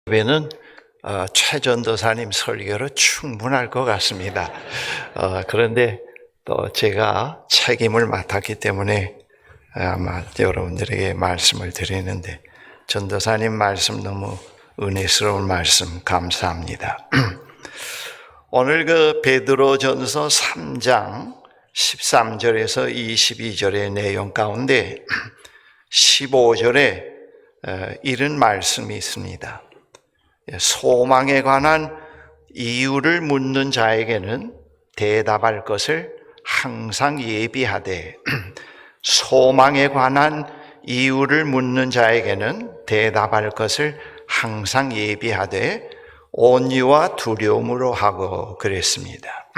예배는 최 전도사님 설교로 충분할 것 같습니다. 그런데 또 제가 책임을 맡았기 때문에 아마 여러분들에게 말씀을 드리는데, 전도사님 말씀 너무 은혜스러운 말씀 감사합니다. 오늘 베드로전서 3장 13절에서 22절의 내용 가운데 15절에 이런 말씀이 있습니다. 소망에 관한 이유를 묻는 자에게는 대답할 것을 항상 예비하되, 소망에 관한 이유를 묻는 자에게는 대답할 것을 항상 예비하되 온유와 두려움으로 하고 그랬습니다.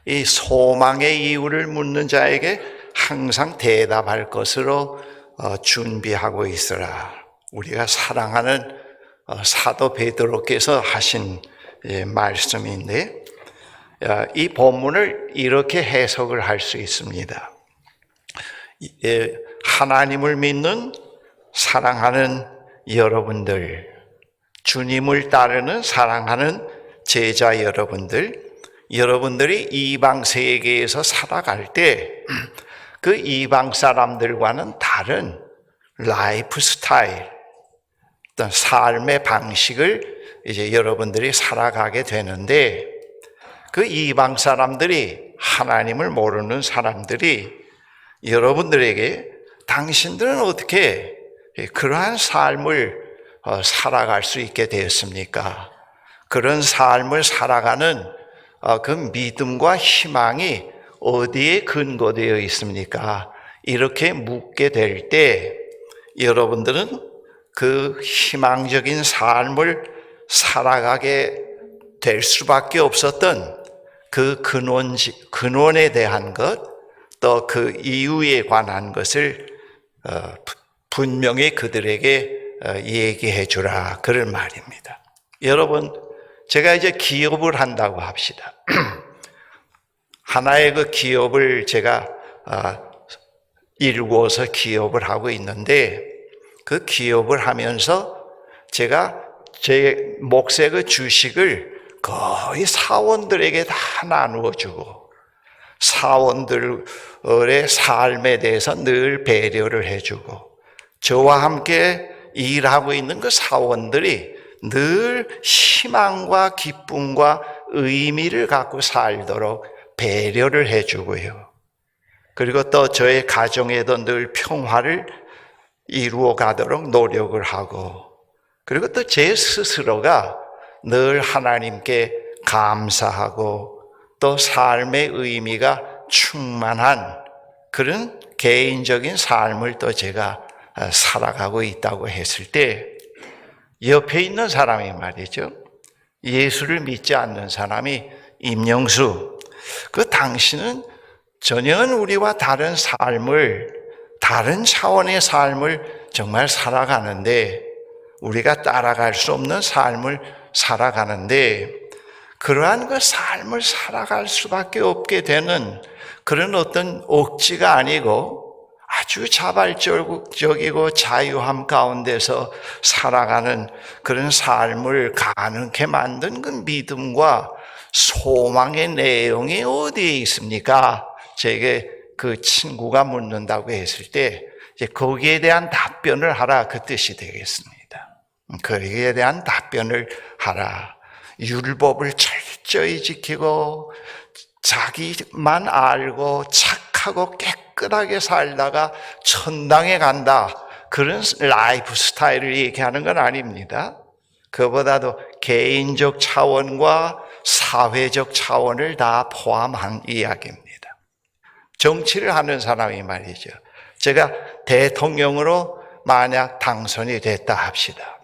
이 소망의 이유를 묻는 자에게 항상 대답할 것으로 준비하고 있으라. 우리가 사랑하는 사도 베드로께서 하신 말씀인데, 이 본문을 이렇게 해석을 할 수 있습니다. 하나님을 믿는 사랑하는 여러분들, 주님을 따르는 사랑하는 제자 여러분들이 이방 세계에서 살아갈 때 그 이방 사람들과는 다른 라이프 스타일, 어떤 삶의 방식을 이제 여러분들이 살아가게 되는데, 그 이방 사람들이, 하나님을 모르는 사람들이 여러분들에게 당신들은 어떻게 그러한 삶을 살아갈 수 있게 되었습니까? 그런 삶을 살아가는 그 믿음과 희망이 어디에 근거되어 있습니까? 이렇게 묻게 될 때 여러분들은 그 희망적인 삶을 살아가게 될 수밖에 없었던 그 근원에 대한 것, 또 그 이유에 관한 것을 분명히 그들에게 얘기해 주라, 그런 말입니다. 여러분, 제가 이제 기업을 한다고 합시다. 하나의 그 기업을 제가 이루어서 기업을 하고 있는데, 그 기업을 하면서 제가 제 몫의 그 주식을 거의 사원들에게 다 나누어 주고, 사원들의 삶에 대해서 늘 배려를 해주고, 저와 함께 일하고 있는 그 사원들이 늘 희망과 기쁨과 의미를 갖고 살도록 배려를 해주고요. 그리고 또 저의 가정에도 늘 평화를 이루어 가도록 노력을 하고, 그리고 또 제 스스로가 늘 하나님께 감사하고 또 삶의 의미가 충만한 그런 개인적인 삶을 또 제가 살아가고 있다고 했을 때, 옆에 있는 사람이 말이죠, 예수를 믿지 않는 사람이, 임영수, 그 당신은 전혀 우리와 다른 삶을, 다른 차원의 삶을 정말 살아가는데, 우리가 따라갈 수 없는 삶을 살아가는데, 그러한 그 삶을 살아갈 수밖에 없게 되는 그런 어떤 억지가 아니고 아주 자발적이고 자유함 가운데서 살아가는 그런 삶을 가능케 만든 그 믿음과 소망의 내용이 어디에 있습니까? 제게 그 친구가 묻는다고 했을 때, 이제 거기에 대한 답변을 하라, 그 뜻이 되겠습니다. 거기에 대한 답변을 하라. 율법을 철저히 지키고 자기만 알고 착하고 깨끗하게 살다가 천당에 간다, 그런 라이프 스타일을 얘기하는 건 아닙니다. 그보다도 개인적 차원과 사회적 차원을 다 포함한 이야기입니다. 정치를 하는 사람이 말이죠, 제가 대통령으로 만약 당선이 됐다 합시다.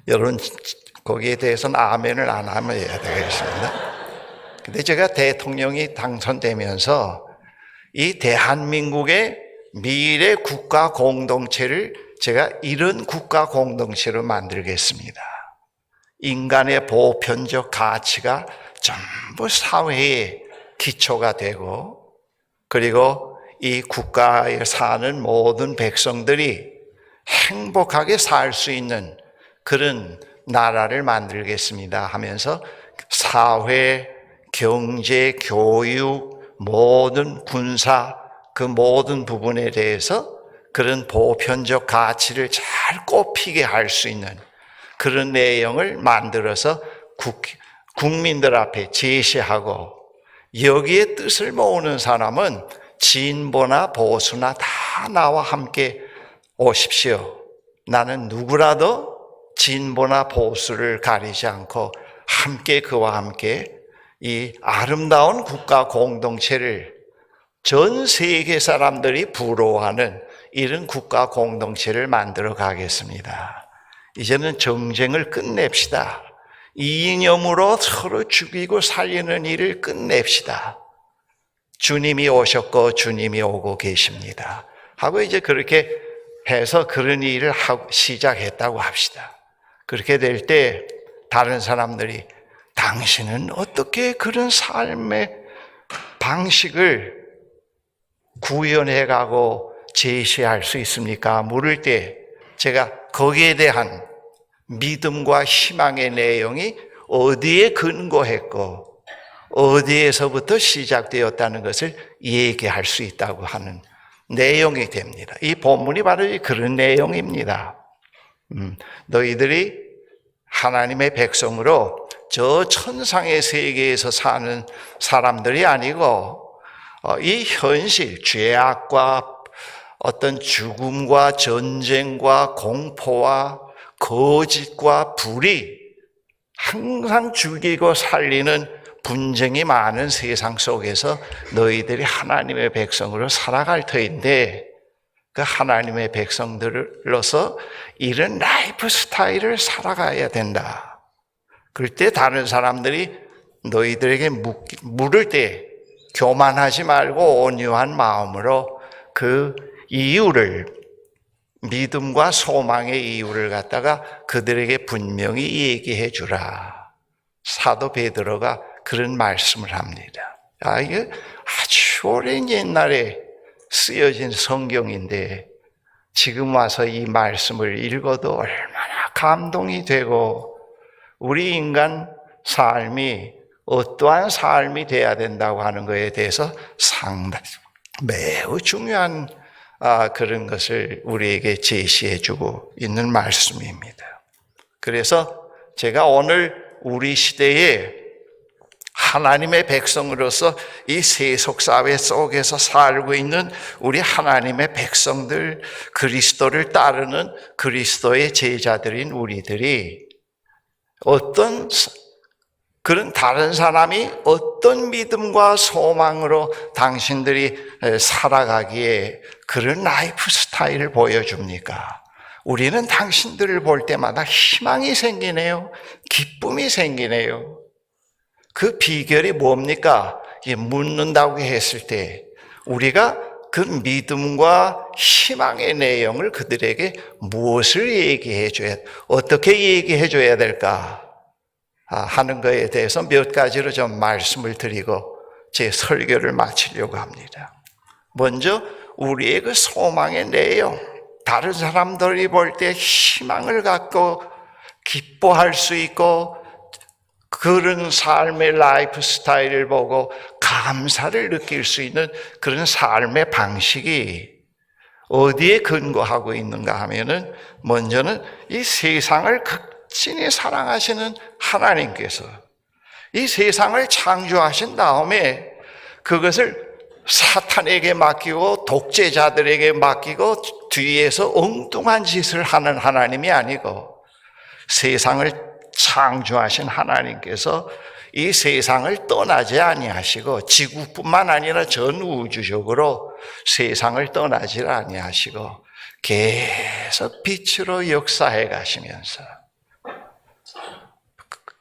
여러분, 거기에 대해서는 아멘을 안 하면 해야 되겠습니다. 근데 제가 대통령이 당선되면서 이 대한민국의 미래 국가 공동체를 제가 이런 국가 공동체로 만들겠습니다. 인간의 보편적 가치가 전부 사회의 기초가 되고, 그리고 이 국가에 사는 모든 백성들이 행복하게 살 수 있는 그런 나라를 만들겠습니다 하면서 사회, 경제, 교육, 모든 군사 그 모든 부분에 대해서 그런 보편적 가치를 잘 꼽히게 할 수 있는 그런 내용을 만들어서 국민들 앞에 제시하고, 여기에 뜻을 모으는 사람은 진보나 보수나 다 나와 함께 오십시오. 나는 누구라도 진보나 보수를 가리지 않고 함께 그와 함께 이 아름다운 국가 공동체를, 전 세계 사람들이 부러워하는 이런 국가 공동체를 만들어 가겠습니다. 이제는 정쟁을 끝냅시다. 이념으로 서로 죽이고 살리는 일을 끝냅시다. 주님이 오셨고 주님이 오고 계십니다 하고 이제 그렇게 해서 그런 일을 시작했다고 합시다. 그렇게 될 때 다른 사람들이 당신은 어떻게 그런 삶의 방식을 구현해가고 제시할 수 있습니까? 물을 때 제가 거기에 대한 믿음과 희망의 내용이 어디에 근거했고 어디에서부터 시작되었다는 것을 얘기할 수 있다고 하는 내용이 됩니다. 이 본문이 바로 그런 내용입니다. 너희들이 하나님의 백성으로 저 천상의 세계에서 사는 사람들이 아니고 이 현실, 죄악과 어떤 죽음과 전쟁과 공포와 거짓과 불이 항상 죽이고 살리는 분쟁이 많은 세상 속에서 너희들이 하나님의 백성으로 살아갈 터인데, 그 하나님의 백성들로서 이런 라이프 스타일을 살아가야 된다. 그럴 때 다른 사람들이 너희들에게 물을 때 교만하지 말고 온유한 마음으로 그 이유를, 믿음과 소망의 이유를 갖다가 그들에게 분명히 얘기해 주라. 사도 베드로가 그런 말씀을 합니다. 이게 아주 오랜 옛날에 쓰여진 성경인데 지금 와서 이 말씀을 읽어도 얼마나 감동이 되고, 우리 인간 삶이 어떠한 삶이 돼야 된다고 하는 것에 대해서 상당히 매우 중요한 그런 것을 우리에게 제시해 주고 있는 말씀입니다. 그래서 제가 오늘 우리 시대에 하나님의 백성으로서 이 세속사회 속에서 살고 있는 우리 하나님의 백성들, 그리스도를 따르는 그리스도의 제자들인 우리들이 어떤 그런 다른 사람이 어떤 믿음과 소망으로 당신들이 살아가기에 그런 라이프 스타일을 보여줍니까? 우리는 당신들을 볼 때마다 희망이 생기네요. 기쁨이 생기네요. 그 비결이 뭡니까? 묻는다고 했을 때 우리가 그 믿음과 희망의 내용을 그들에게 무엇을 얘기해 줘야, 어떻게 얘기해 줘야 될까 하는 것에 대해서 몇 가지로 좀 말씀을 드리고 제 설교를 마치려고 합니다. 먼저 우리의 그 소망의 내용, 다른 사람들이 볼 때 희망을 갖고 기뻐할 수 있고 그런 삶의 라이프 스타일을 보고 감사를 느낄 수 있는 그런 삶의 방식이 어디에 근거하고 있는가 하면은, 먼저는 이 세상을 극진히 사랑하시는 하나님께서 이 세상을 창조하신 다음에 그것을 사탄에게 맡기고 독재자들에게 맡기고 뒤에서 엉뚱한 짓을 하는 하나님이 아니고, 세상을 창조하신 하나님께서 이 세상을 떠나지 아니하시고, 지구뿐만 아니라 전 우주적으로 세상을 떠나지 아니하시고 계속 빛으로 역사해 가시면서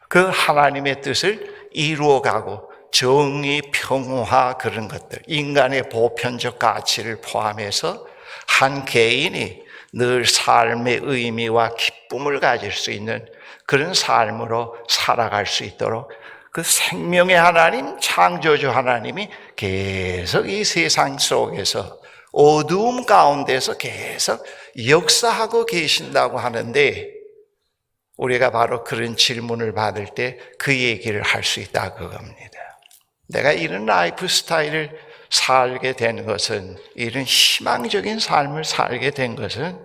그 하나님의 뜻을 이루어가고, 정의, 평화 그런 것들, 인간의 보편적 가치를 포함해서 한 개인이 늘 삶의 의미와 기쁨을 가질 수 있는 그런 삶으로 살아갈 수 있도록 그 생명의 하나님, 창조주 하나님이 계속 이 세상 속에서 어두움 가운데서 계속 역사하고 계신다고 하는데, 우리가 바로 그런 질문을 받을 때 그 얘기를 할 수 있다 그겁니다. 내가 이런 라이프 스타일을 살게 된 것은, 이런 희망적인 삶을 살게 된 것은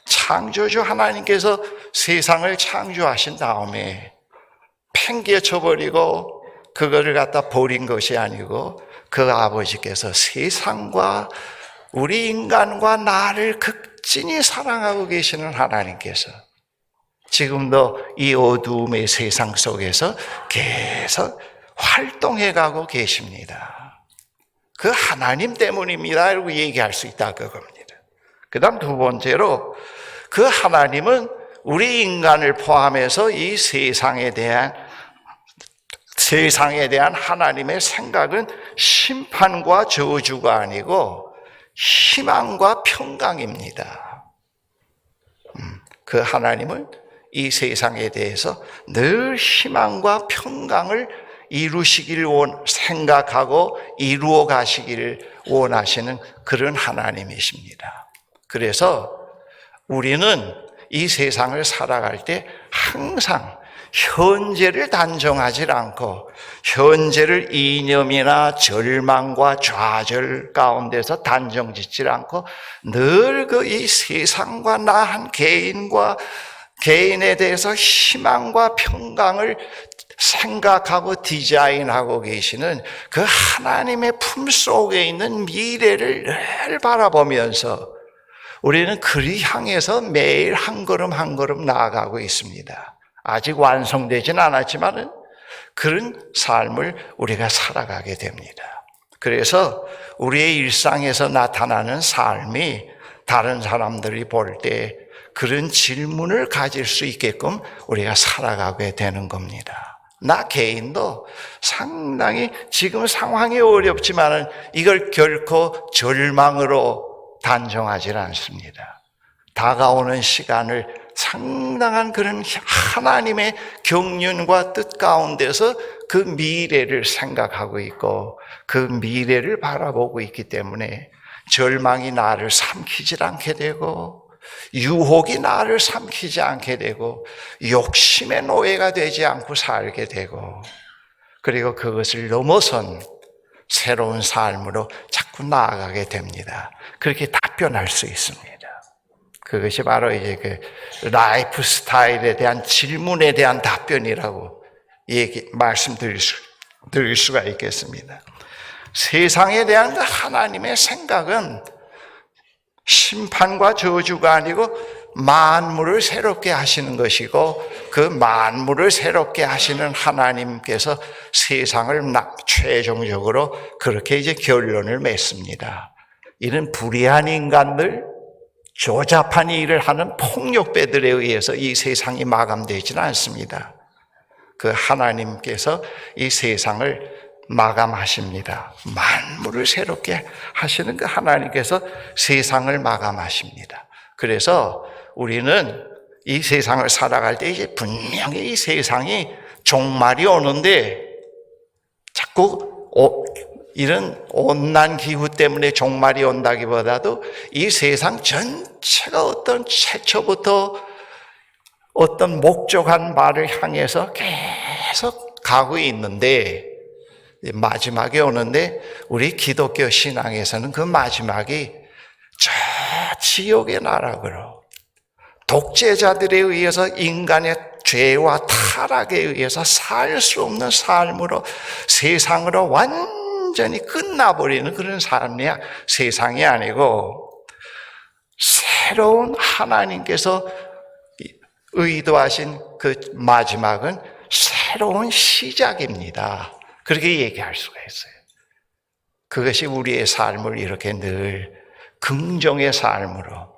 창조주 하나님께서 세상을 창조하신 다음에 팽개쳐버리고 그거를 갖다 버린 것이 아니고, 그 아버지께서 세상과 우리 인간과 나를 극진히 사랑하고 계시는 하나님께서 지금도 이 어두움의 세상 속에서 계속 활동해가고 계십니다. 그 하나님 때문입니다 라고 얘기할 수 있다 그겁니다. 그 다음 두 번째로, 그 하나님은 우리 인간을 포함해서 이 세상에 대한 하나님의 생각은 심판과 저주가 아니고 희망과 평강입니다. 그 하나님은 이 세상에 대해서 늘 희망과 평강을 이루시기를 생각하고 이루어 가시기를 원하시는 그런 하나님이십니다. 그래서 우리는 이 세상을 살아갈 때 항상 현재를 단정하지 않고, 현재를 이념이나 절망과 좌절 가운데서 단정 짓지 않고, 늘 그 이 세상과 나 한 개인에 대해서 희망과 평강을 생각하고 디자인하고 계시는 그 하나님의 품속에 있는 미래를 늘 바라보면서 우리는 그리 향해서 매일 한 걸음 한 걸음 나아가고 있습니다. 아직 완성되진 않았지만 그런 삶을 우리가 살아가게 됩니다. 그래서 우리의 일상에서 나타나는 삶이 다른 사람들이 볼 때 그런 질문을 가질 수 있게끔 우리가 살아가게 되는 겁니다. 나 개인도 상당히 지금 상황이 어렵지만 이걸 결코 절망으로 단정하지 않습니다. 다가오는 시간을 상당한 그런 하나님의 경륜과 뜻 가운데서 그 미래를 생각하고 있고 그 미래를 바라보고 있기 때문에 절망이 나를 삼키지 않게 되고 유혹이 나를 삼키지 않게 되고 욕심의 노예가 되지 않고 살게 되고, 그리고 그것을 넘어선 새로운 삶으로 자꾸 나아가게 됩니다. 그렇게 답변할 수 있습니다. 그것이 바로 이제 그 라이프 스타일에 대한 질문에 대한 답변이라고 말씀드릴 수가 있겠습니다. 세상에 대한 그 하나님의 생각은 심판과 저주가 아니고 만물을 새롭게 하시는 것이고, 그 만물을 새롭게 하시는 하나님께서 세상을 최종적으로 그렇게 이제 결론을 맺습니다. 이런 불의한 인간들, 조잡한 일을 하는 폭력배들에 의해서 이 세상이 마감되지는 않습니다. 그 하나님께서 이 세상을 마감하십니다. 만물을 새롭게 하시는 그 하나님께서 세상을 마감하십니다. 그래서 우리는 이 세상을 살아갈 때 이제 분명히 이 세상이 종말이 오는데, 자꾸 이런 온난 기후 때문에 종말이 온다기보다도 이 세상 전체가 어떤 최초부터 어떤 목적한 바를 향해서 계속 가고 있는데, 마지막에 오는데 우리 기독교 신앙에서는 그 마지막이 저 지옥의 나락으로, 독재자들에 의해서 인간의 죄와 타락에 의해서 살 수 없는 삶으로 세상으로 완전히 끝나버리는 그런 세상이 아니고, 새로운 하나님께서 의도하신 그 마지막은 새로운 시작입니다. 그렇게 얘기할 수가 있어요. 그것이 우리의 삶을 이렇게 늘 긍정의 삶으로,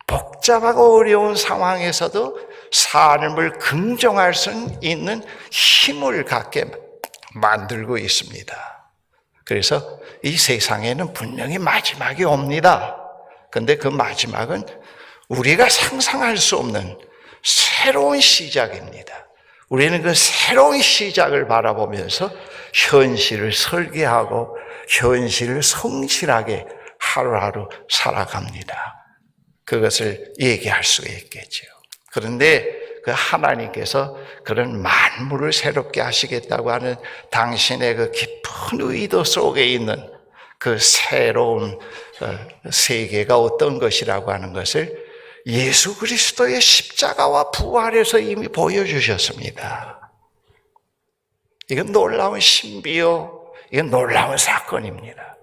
복잡하고 어려운 상황에서도 삶을 긍정할 수 있는 힘을 갖게 만들고 있습니다. 그래서 이 세상에는 분명히 마지막이 옵니다. 그런데 그 마지막은 우리가 상상할 수 없는 새로운 시작입니다. 우리는 그 새로운 시작을 바라보면서 현실을 설계하고 현실을 성실하게 하루하루 살아갑니다. 그것을 얘기할 수가 있겠죠. 그런데 그 하나님께서 그런 만물을 새롭게 하시겠다고 하는 당신의 그 깊은 의도 속에 있는 그 새로운 세계가 어떤 것이라고 하는 것을 예수 그리스도의 십자가와 부활에서 이미 보여주셨습니다. 이건 놀라운 신비요, 이건 놀라운 사건입니다.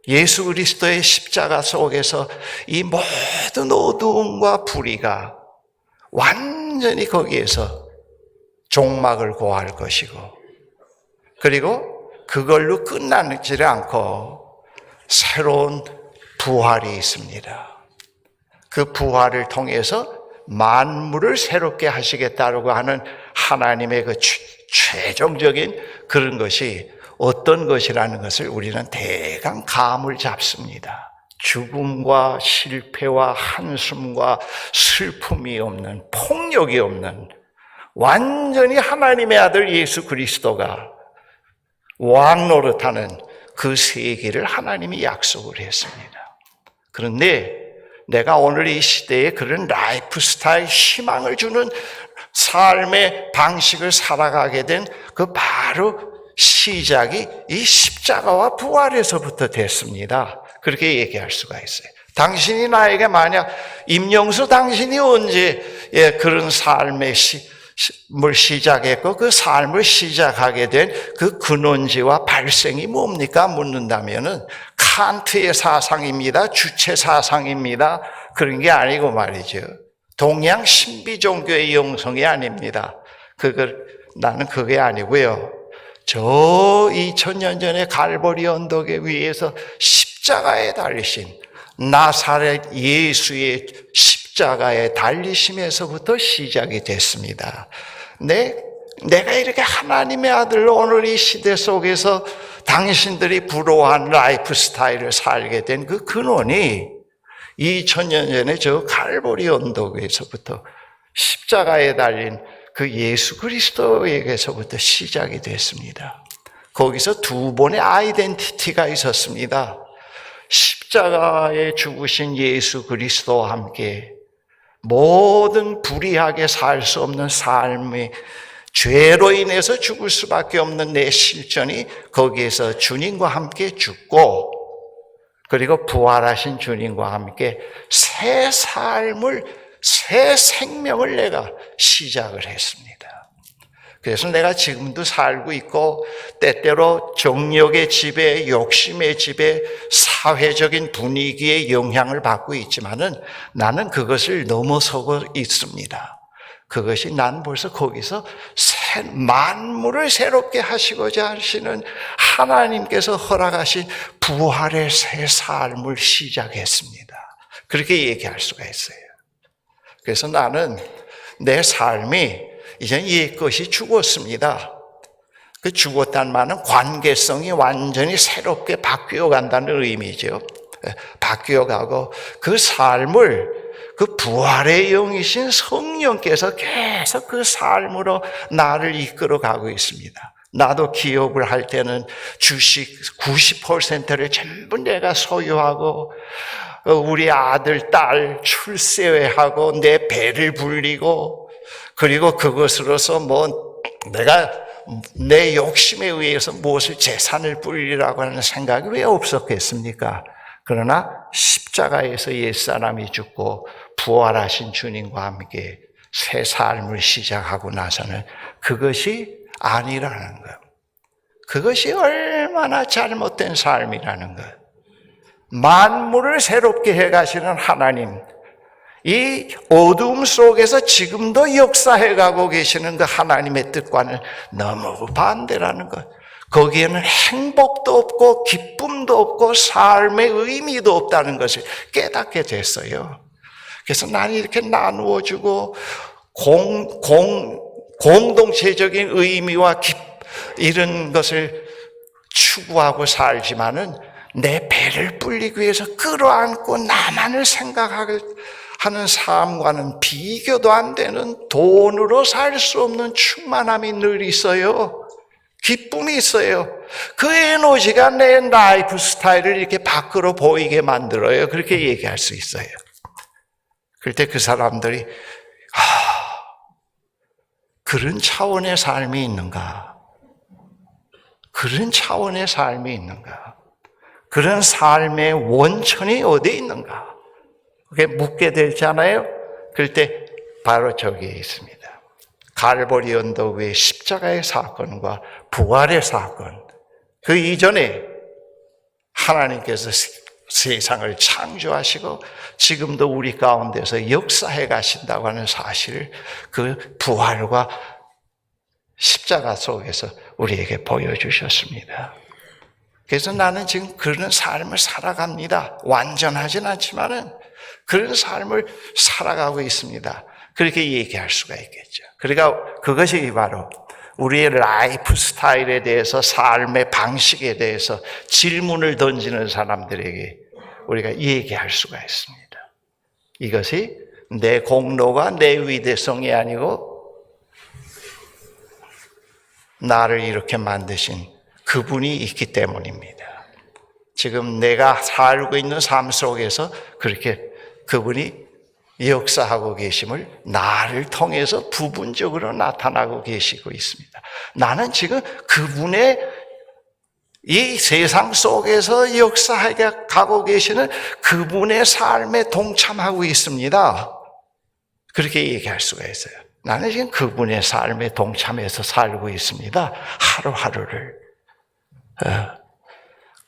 예수 그리스도의 십자가 속에서 이 모든 어두움과 불의가 완전히 거기에서 종막을 고할 것이고, 그리고 그걸로 끝나지 않고 새로운 부활이 있습니다. 그 부활을 통해서 만물을 새롭게 하시겠다고 하는 하나님의 그 최종적인 그런 것이 어떤 것이라는 것을 우리는 대강 감을 잡습니다. 죽음과 실패와 한숨과 슬픔이 없는, 폭력이 없는, 완전히 하나님의 아들 예수 그리스도가 왕 노릇하는 그 세계를 하나님이 약속을 했습니다. 그런데 내가 오늘 이 시대에 그런 라이프 스타일, 희망을 주는 삶의 방식을 살아가게 된 그 바로 시작이 이 십자가와 부활에서부터 됐습니다. 그렇게 얘기할 수가 있어요. 당신이 나에게 만약 임영수 당신이 언제 그런 삶의 을 시작했고 그 삶을 시작하게 된 그 근원지와 발생이 뭡니까? 묻는다면은 칸트의 사상입니다. 주체 사상입니다. 그런 게 아니고 말이죠. 동양 신비 종교의 영성이 아닙니다. 나는 그게 아니고요. 저 2000년 전에 갈보리 언덕에 위에서 십자가에 달리신 나사렛 예수의 십자가에 달리심에서부터 시작이 됐습니다. 내가 이렇게 하나님의 아들로 오늘 이 시대 속에서 당신들이 부러워한 라이프 스타일을 살게 된 그 근원이 2000년 전에 저 갈보리 언덕에서부터 십자가에 달린 그 예수 그리스도에게서부터 시작이 됐습니다. 거기서 두 번의 아이덴티티가 있었습니다. 십자가에 죽으신 예수 그리스도와 함께 모든 불의하게 살 수 없는 삶이 죄로 인해서 죽을 수밖에 없는 내 실존이 거기에서 주님과 함께 죽고, 그리고 부활하신 주님과 함께 새 삶을, 새 생명을 내가 시작을 했습니다. 그래서 내가 지금도 살고 있고, 때때로 정욕의 지배, 욕심의 지배, 사회적인 분위기의 영향을 받고 있지만은 나는 그것을 넘어서고 있습니다. 그것이 난 벌써 거기서 만물을 새롭게 하시고자 하시는 하나님께서 허락하신 부활의 새 삶을 시작했습니다. 그렇게 얘기할 수가 있어요. 그래서 나는 내 삶이 이제 옛것이 죽었습니다. 그 죽었다는 말은 관계성이 완전히 새롭게 바뀌어 간다는 의미죠. 바뀌어 가고 그 삶을 그 부활의 영이신 성령께서 계속 그 삶으로 나를 이끌어 가고 있습니다. 나도 기업을 할 때는 주식 90%를 전부 내가 소유하고 우리 아들, 딸 출세하고 내 배를 불리고, 그리고 그것으로서 내가 내 욕심에 의해서 무엇을 재산을 불리라고 하는 생각이 왜 없었겠습니까? 그러나 십자가에서 옛사람이 죽고 부활하신 주님과 함께 새 삶을 시작하고 나서는 그것이 아니라는 것, 그것이 얼마나 잘못된 삶이라는 것, 만물을 새롭게 해가시는 하나님, 이 어두움 속에서 지금도 역사해가고 계시는 그 하나님의 뜻과는 너무 반대라는 것, 거기에는 행복도 없고 기쁨도 없고 삶의 의미도 없다는 것을 깨닫게 됐어요. 그래서 나는 이렇게 나누어주고 공동체적인 의미와 이런 것을 추구하고 살지만은 내 배를 불리기 위해서 끌어안고 나만을 생각하는 삶과는 비교도 안 되는, 돈으로 살 수 없는 충만함이 늘 있어요. 기쁨이 있어요. 그 에너지가 내 라이프 스타일을 이렇게 밖으로 보이게 만들어요. 그렇게 얘기할 수 있어요. 그럴 때 그 사람들이 그런 차원의 삶이 있는가? 그런 차원의 삶이 있는가? 그런 삶의 원천이 어디에 있는가? 그게 묻게 되잖아요. 그럴 때 바로 저기에 있습니다. 갈보리 언덕 위의 십자가의 사건과 부활의 사건. 그 이전에 하나님께서 세상을 창조하시고 지금도 우리 가운데서 역사해 가신다고 하는 사실을 그 부활과 십자가 속에서 우리에게 보여주셨습니다. 그래서 나는 지금 그런 삶을 살아갑니다. 완전하진 않지만은 그런 삶을 살아가고 있습니다. 그렇게 얘기할 수가 있겠죠. 그러니까 그것이 바로 우리의 라이프 스타일에 대해서, 삶의 방식에 대해서 질문을 던지는 사람들에게 우리가 얘기할 수가 있습니다. 이것이 내 공로가 내 위대성이 아니고 나를 이렇게 만드신 그분이 있기 때문입니다. 지금 내가 살고 있는 삶 속에서 그렇게 그분이 역사하고 계심을 나를 통해서 부분적으로 나타나고 계시고 있습니다. 나는 지금 그분의 이 세상 속에서 역사해 가고 계시는 그분의 삶에 동참하고 있습니다. 그렇게 얘기할 수가 있어요. 나는 지금 그분의 삶에 동참해서 살고 있습니다. 하루하루를.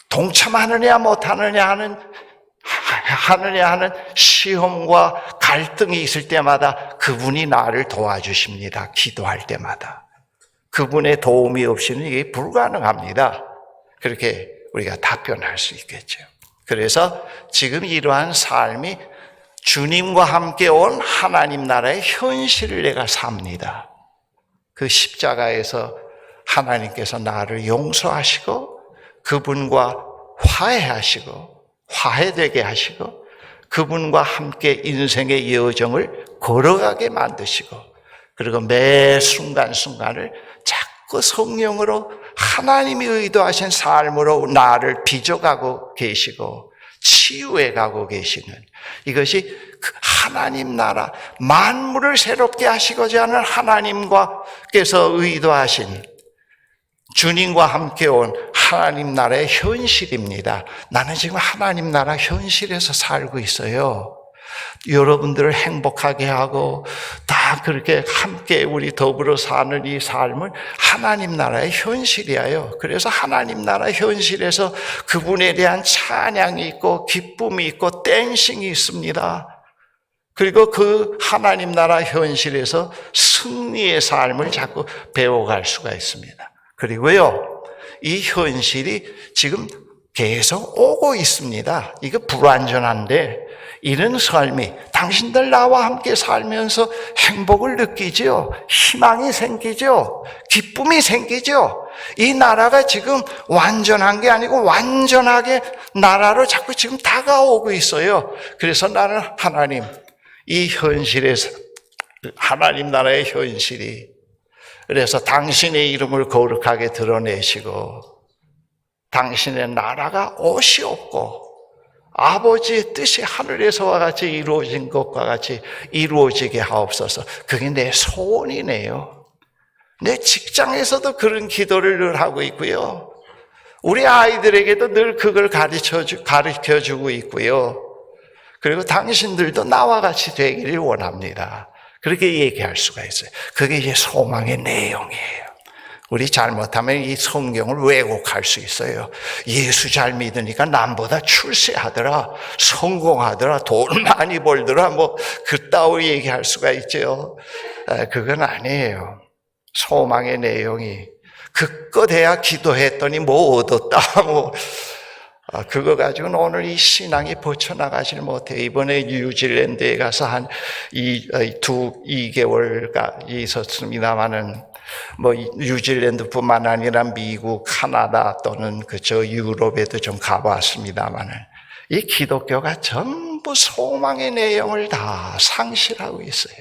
동참하느냐 못하느냐 하는 시험과 갈등이 있을 때마다 그분이 나를 도와주십니다. 기도할 때마다. 그분의 도움이 없이는 이게 불가능합니다. 그렇게 우리가 답변할 수 있겠죠. 그래서 지금 이러한 삶이 주님과 함께 온 하나님 나라의 현실을 내가 삽니다. 그 십자가에서 하나님께서 나를 용서하시고 그분과 화해되게 하시고 그분과 함께 인생의 여정을 걸어가게 만드시고 그리고 매 순간순간을 자꾸 성령으로 하나님이 의도하신 삶으로 나를 빚어가고 계시고 치유해 가고 계시는 이것이 하나님 나라 만물을 새롭게 하시고자 하는 하나님께서 의도하신 주님과 함께 온 하나님 나라의 현실입니다. 나는 지금 하나님 나라 현실에서 살고 있어요. 여러분들을 행복하게 하고 다 그렇게 함께 우리 더불어 사는 이 삶은 하나님 나라의 현실이에요. 그래서 하나님 나라 현실에서 그분에 대한 찬양이 있고 기쁨이 있고 댄싱이 있습니다. 그리고 그 하나님 나라 현실에서 승리의 삶을 자꾸 배워갈 수가 있습니다. 그리고요, 이 현실이 지금 계속 오고 있습니다. 이거 불완전한데 이런 삶이 당신들 나와 함께 살면서 행복을 느끼죠. 희망이 생기죠. 기쁨이 생기죠. 이 나라가 지금 완전한 게 아니고 완전하게 나라로 자꾸 지금 다가오고 있어요. 그래서 나는 하나님, 이 현실에서 하나님 나라의 현실이 그래서 당신의 이름을 거룩하게 드러내시고 당신의 나라가 오시옵고 아버지의 뜻이 하늘에서와 같이 이루어진 것과 같이 이루어지게 하옵소서. 그게 내 소원이네요. 내 직장에서도 그런 기도를 늘 하고 있고요. 우리 아이들에게도 늘 그걸 가르쳐주고 있고요. 그리고 당신들도 나와 같이 되기를 원합니다. 그렇게 얘기할 수가 있어요. 그게 이제 소망의 내용이에요. 우리 잘못하면 이 성경을 왜곡할 수 있어요. 예수 잘 믿으니까 남보다 출세하더라, 성공하더라, 돈 많이 벌더라, 그따위 얘기할 수가 있죠. 그건 아니에요. 소망의 내용이 그껏해야 기도했더니 얻었다, 그거 가지고는 오늘 이 신앙이 벗쳐나가질 못해요. 이번에 뉴질랜드에 가서 한 2개월가 있었습니다만은 뉴질랜드뿐만 아니라 미국, 카나다 또는 그저 유럽에도 좀 가봤습니다만은 이 기독교가 전부 소망의 내용을 다 상실하고 있어요.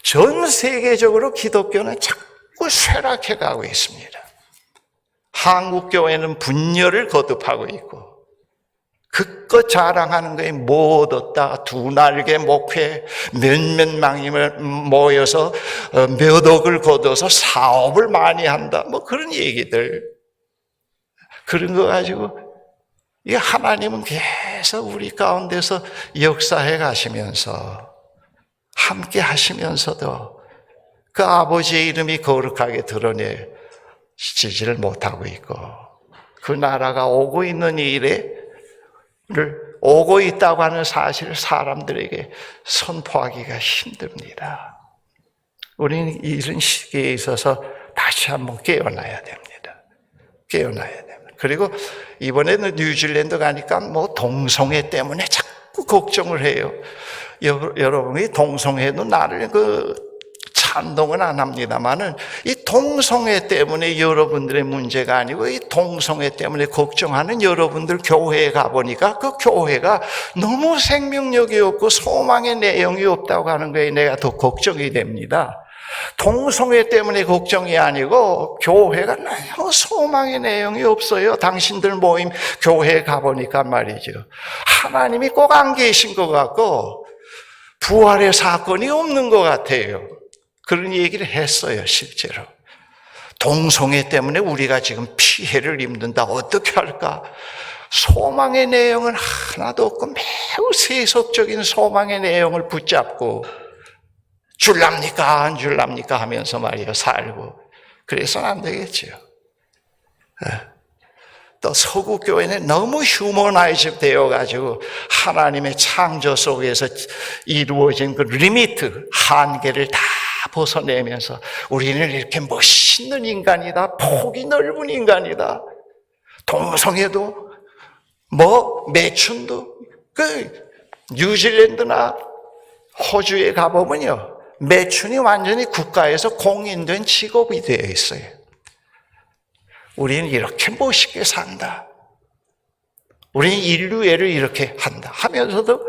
전 세계적으로 기독교는 자꾸 자꾸 쇠락해 가고 있습니다. 한국 교회는 분열을 거듭하고 있고 그껏 자랑하는 거에 못 얻다, 두 날개 목회, 몇몇 명이 모여서 몇 억을 거둬서 사업을 많이 한다, 뭐 그런 얘기들. 그런 거 가지고 이 하나님은 계속 우리 가운데서 역사해 가시면서 함께 하시면서도 그 아버지의 이름이 거룩하게 드러내지지를 못하고 있고 그 나라가 오고 있는 일을 오고 있다고 하는 사실을 사람들에게 선포하기가 힘듭니다. 우리는 이런 시기에 있어서 다시 한번 깨어나야 됩니다. 깨어나야 됩니다. 그리고 이번에는 뉴질랜드 가니까 뭐 동성애 때문에 자꾸 걱정을 해요. 여러분이 동성애도 나를 찬동은 안 합니다만은 이 동성애 때문에 여러분들의 문제가 아니고 이 동성애 때문에 걱정하는 여러분들 교회에 가보니까 그 교회가 너무 생명력이 없고 소망의 내용이 없다고 하는 거에 내가 더 걱정이 됩니다. 동성애 때문에 걱정이 아니고 교회가 너무 소망의 내용이 없어요. 당신들 모임 교회에 가보니까 말이죠. 하나님이 꼭 안 계신 것 같고 부활의 사건이 없는 것 같아요. 그런 얘기를 했어요, 실제로. 동성애 때문에 우리가 지금 피해를 입는다. 어떻게 할까? 소망의 내용은 하나도 없고 매우 세속적인 소망의 내용을 붙잡고 줄랍니까 안 줄랍니까 하면서 말이에요, 살고. 그래서는 안 되겠죠. 또 서구 교회는 너무 휴머나이즈 되어가지고 하나님의 창조 속에서 이루어진 그 리미트, 한계를 다 벗어내면서 우리는 이렇게 멋있는 인간이다, 폭이 넓은 인간이다, 동성애도 매춘도, 뉴질랜드나 호주에 가보면요, 매춘이 완전히 국가에서 공인된 직업이 되어 있어요. 우리는 이렇게 멋있게 산다, 우리는 인류애를 이렇게 한다 하면서도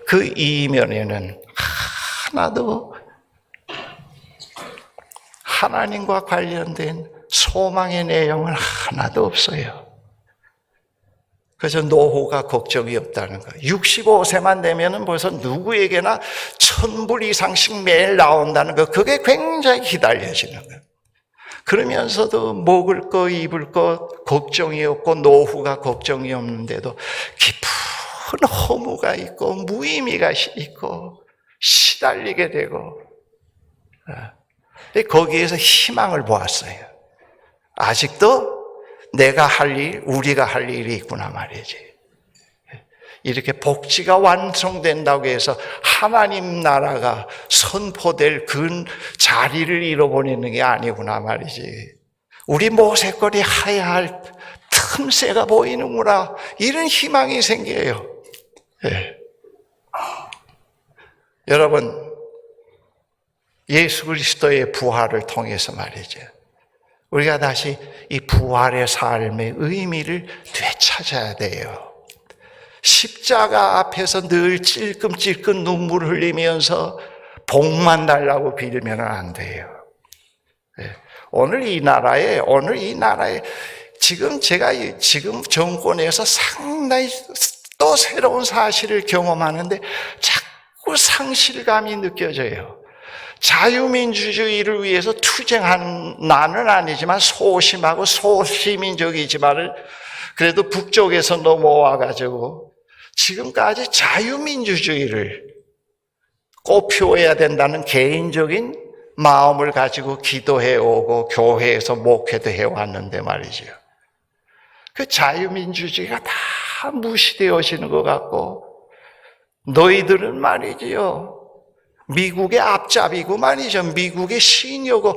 그 이면에는 하나도 하나님과 관련된 소망의 내용은 하나도 없어요. 그래서 노후가 걱정이 없다는 거예요. 65세만 되면은 벌써 누구에게나 1000불 이상씩 매일 나온다는 거, 그게 굉장히 기다려지는 거예요. 그러면서도 먹을 거, 입을 거 걱정이 없고 노후가 걱정이 없는데도 깊은 허무가 있고 무의미가 있고 시달리게 되고, 거기에서 희망을 보았어요. 아직도 내가 할 일, 우리가 할 일이 있구나 말이지. 이렇게 복지가 완성된다고 해서 하나님 나라가 선포될 그 자리를 잃어버리는 게 아니구나 말이지. 우리 모세거리 하야할 틈새가 보이는구나, 이런 희망이 생겨요. 네. 여러분, 예수 그리스도의 부활을 통해서 말이죠, 우리가 다시 이 부활의 삶의 의미를 되찾아야 돼요. 십자가 앞에서 늘 찔끔찔끔 눈물 흘리면서 복만 달라고 빌면 안 돼요. 오늘 이 나라에 지금 정권에서 상당히 또 새로운 사실을 경험하는데 자꾸 상실감이 느껴져요. 자유민주주의를 위해서 투쟁한 나는 아니지만 소심하고 소시민적이지만은 그래도 북쪽에서 넘어와가지고 지금까지 자유민주주의를 꽃피워야 된다는 개인적인 마음을 가지고 기도해오고 교회에서 목회도 해왔는데 말이죠. 그 자유민주주의가 다 무시되어지는 것 같고, 너희들은 말이지요, 미국의 앞잡이고 말이죠. 미국의 시녀고,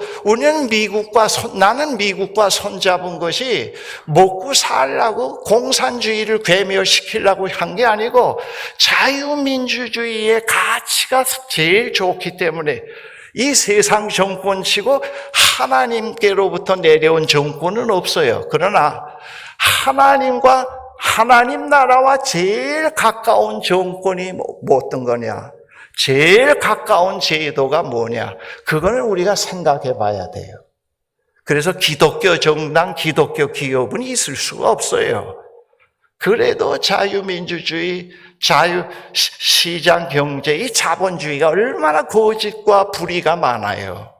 나는 미국과 손잡은 것이 먹고 살라고 공산주의를 괴멸시키려고 한 게 아니고 자유민주주의의 가치가 제일 좋기 때문에 이 세상 정권치고 하나님께로부터 내려온 정권은 없어요. 그러나 하나님과 하나님 나라와 제일 가까운 정권이 어떤 거냐? 제일 가까운 제도가 뭐냐? 그거는 우리가 생각해 봐야 돼요. 그래서 기독교 정당, 기독교 기업은 있을 수가 없어요. 그래도 자유민주주의, 자유시장 경제의 자본주의가 얼마나 고집과 불의가 많아요.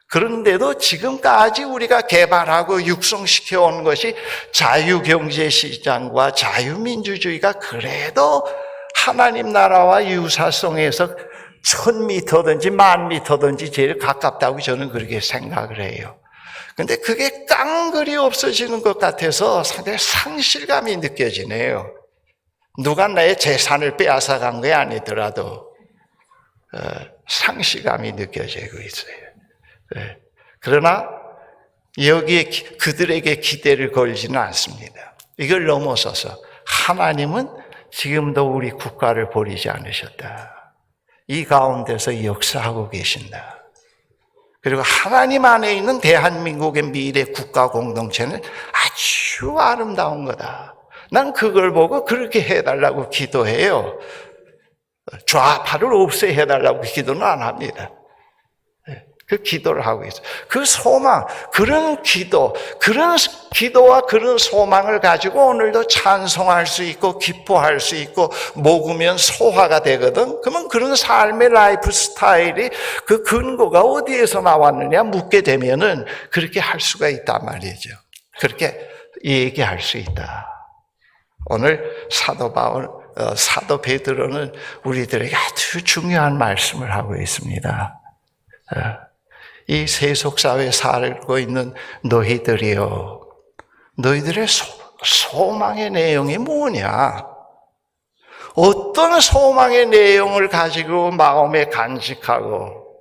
그런데도 지금까지 우리가 개발하고 육성시켜 온 것이 자유경제시장과 자유민주주의가 그래도 하나님 나라와 유사성에서 1000m든지 10,000m든지 제일 가깝다고 저는 그렇게 생각을 해요. 근데 그게 깡그리 없어지는 것 같아서 상당히 상실감이 느껴지네요. 누가 나의 재산을 빼앗아 간 게 아니더라도 상실감이 느껴지고 있어요. 그러나 여기에 그들에게 기대를 걸지는 않습니다. 이걸 넘어서서 하나님은 지금도 우리 국가를 버리지 않으셨다. 이 가운데서 역사하고 계신다. 그리고 하나님 안에 있는 대한민국의 미래 국가 공동체는 아주 아름다운 거다. 난 그걸 보고 그렇게 해달라고 기도해요. 좌파를 없애해달라고 기도는 안 합니다. 그 기도를 하고 있어요. 그 소망, 그런 기도와 그런 소망을 가지고 오늘도 찬송할 수 있고 기뻐할 수 있고 먹으면 소화가 되거든. 그러면 그런 삶의 라이프 스타일이 그 근거가 어디에서 나왔느냐 묻게 되면은 그렇게 할 수가 있단 말이죠. 그렇게 얘기할 수 있다. 오늘 사도 베드로는 우리들에게 아주 중요한 말씀을 하고 있습니다. 이 세속사회에 살고 있는 너희들이요, 너희들의 소망의 내용이 뭐냐? 어떤 소망의 내용을 가지고 마음에 간직하고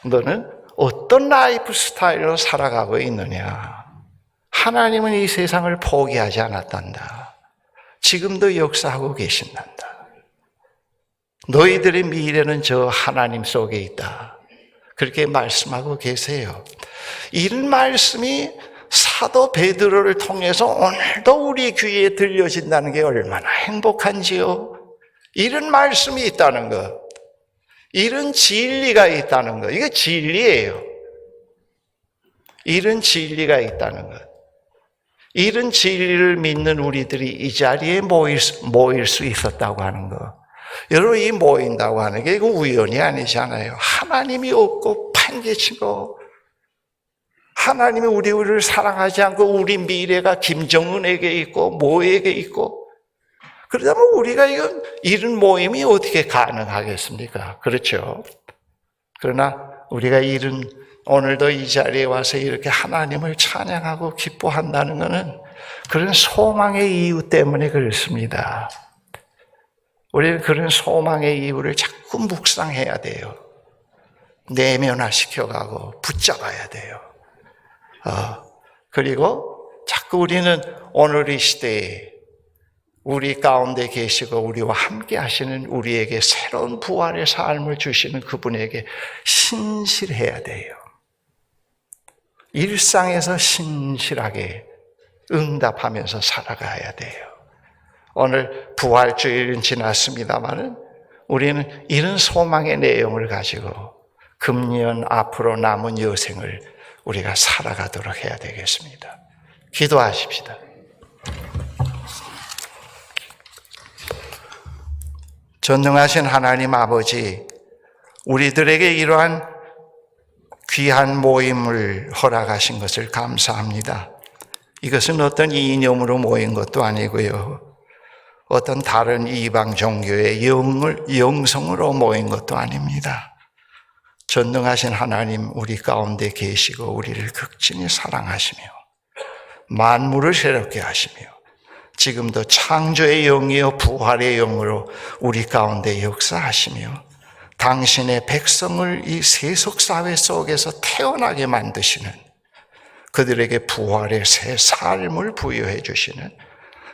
너는 어떤 라이프 스타일로 살아가고 있느냐? 하나님은 이 세상을 포기하지 않았단다. 지금도 역사하고 계신단다. 너희들의 미래는 저 하나님 속에 있다. 그렇게 말씀하고 계세요. 이런 말씀이 사도 베드로를 통해서 오늘도 우리 귀에 들려진다는 게 얼마나 행복한지요. 이런 말씀이 있다는 것, 이런 진리가 있다는 것, 이게 진리예요. 이런 진리가 있다는 것, 이런 진리를 믿는 우리들이 이 자리에 모일 수 있었다고 하는 것. 여러분, 이 모인다고 하는 게 이거 우연이 아니잖아요. 하나님이 없고 판개치고 하나님이 우리를 사랑하지 않고 우리 미래가 김정은에게 있고 뭐에게 있고 그러다면 우리가 이런 모임이 어떻게 가능하겠습니까? 그렇죠. 그러나 우리가 오늘도 이 자리에 와서 이렇게 하나님을 찬양하고 기뻐한다는 것은 그런 소망의 이유 때문에 그렇습니다. 우리는 그런 소망의 이유를 자꾸 묵상해야 돼요. 내면화시켜가고 붙잡아야 돼요. 그리고 자꾸 우리는 오늘 이 시대에 우리 가운데 계시고 우리와 함께 하시는 우리에게 새로운 부활의 삶을 주시는 그분에게 신실해야 돼요. 일상에서 신실하게 응답하면서 살아가야 돼요. 오늘 부활주일은 지났습니다마는 우리는 이런 소망의 내용을 가지고 금년 앞으로 남은 여생을 우리가 살아가도록 해야 되겠습니다. 기도하십시다. 전능하신 하나님 아버지, 우리들에게 이러한 귀한 모임을 허락하신 것을 감사합니다. 이것은 어떤 이념으로 모인 것도 아니고요. 어떤 다른 이방 종교의 영성으로 모인 것도 아닙니다. 전능하신 하나님 우리 가운데 계시고 우리를 극진히 사랑하시며 만물을 새롭게 하시며 지금도 창조의 영이요 부활의 영으로 우리 가운데 역사하시며 당신의 백성을 이 세속사회 속에서 태어나게 만드시는 그들에게 부활의 새 삶을 부여해 주시는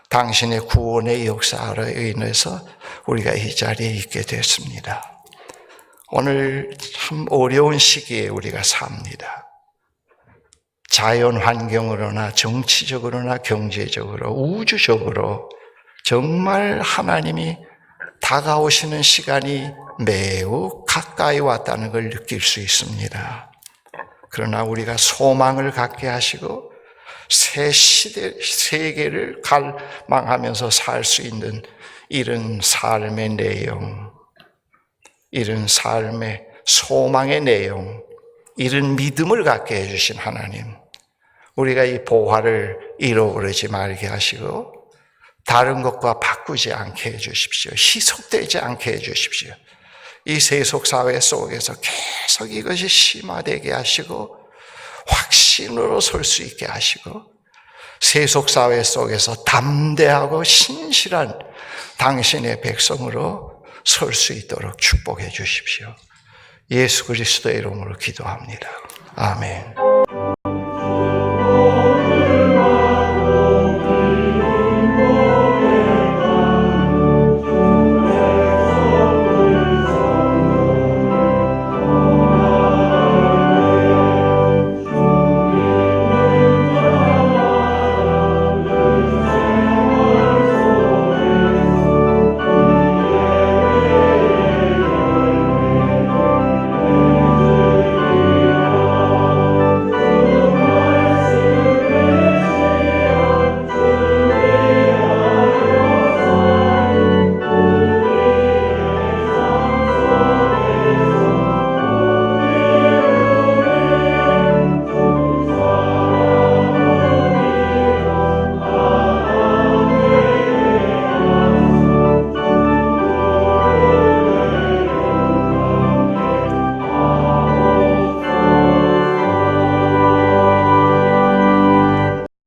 당신의 구원의 역사로 인해서 우리가 이 자리에 있게 됐습니다. 오늘 참 어려운 시기에 우리가 삽니다. 자연 환경으로나 정치적으로나 경제적으로 우주적으로 정말 하나님이 다가오시는 시간이 매우 가까이 왔다는 걸 느낄 수 있습니다. 그러나 우리가 소망을 갖게 하시고 새 세계를 갈망하면서 살 수 있는 이런 삶의 내용, 이런 삶의 소망의 내용, 이런 믿음을 갖게 해주신 하나님, 우리가 이 보화를 잃어버리지 말게 하시고 다른 것과 바꾸지 않게 해주십시오. 희석되지 않게 해주십시오. 이 세속사회 속에서 계속 이것이 심화되게 하시고 확신으로 설 수 있게 하시고 세속사회 속에서 담대하고 신실한 당신의 백성으로 설 수 있도록 축복해 주십시오. 예수 그리스도의 이름으로 기도합니다. 아멘.